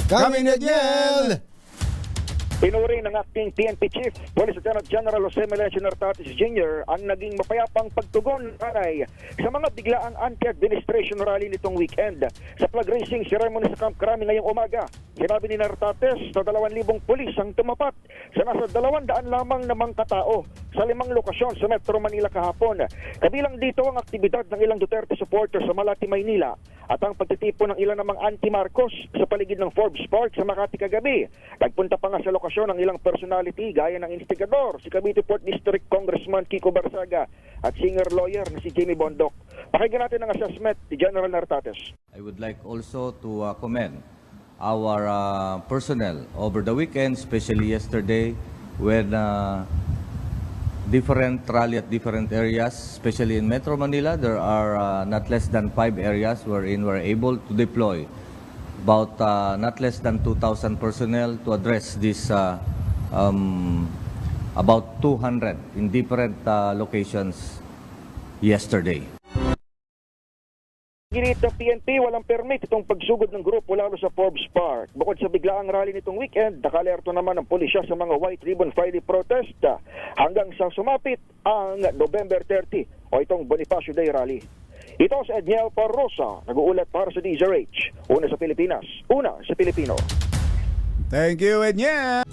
Kami na Jel! Pinuri ng acting PNP Chief, Police Lieutenant General Jose Melencio Nartates Jr. ang naging mapayapang pagtugon aray sa mga biglaang anti-administration rally nitong weekend. Sa flag raising ceremony sa Camp Crame ngayong umaga, sinabi ni Nartates na 2,000 pulis ang tumapat sa nasa 200 lamang namang katao sa 5 lokasyon sa Metro Manila kahapon. Kabilang dito ang aktibidad ng ilang Duterte supporters sa Malati, Maynila at ang pagtitipo ng ilang namang anti-Marcos sa paligid ng Forbes Park sa Makati kagabi. Nagpunta pa nga sa lokasyon ng ilang personality gaya ng instigador, si Cavite Port District Congressman Kiko Barsaga at singer-lawyer na si Jamie Bondoc. Pakinggan natin ang assessment ni General Nartates. I would like also to commend our personnel over the weekend, especially yesterday, when different rally at different areas, especially in Metro Manila. There are not less than 5 areas wherein we're able to deploy about not less than 2,000 personnel to address this about 200 in different locations yesterday. Ginit ng PNP, walang permit itong pagsugod ng grupo lalo sa Forbes Park. Bukod sa biglaang rally nitong weekend, nakalerto naman ang pulisya sa mga White Ribbon Friday protest hanggang sa sumapit ang November 30 o itong Bonifacio Day Rally. Ito si Edniel Parrosa, nag-uulat para sa DZRH. Una sa Pilipinas, una sa Pilipino. Thank you, Edniel!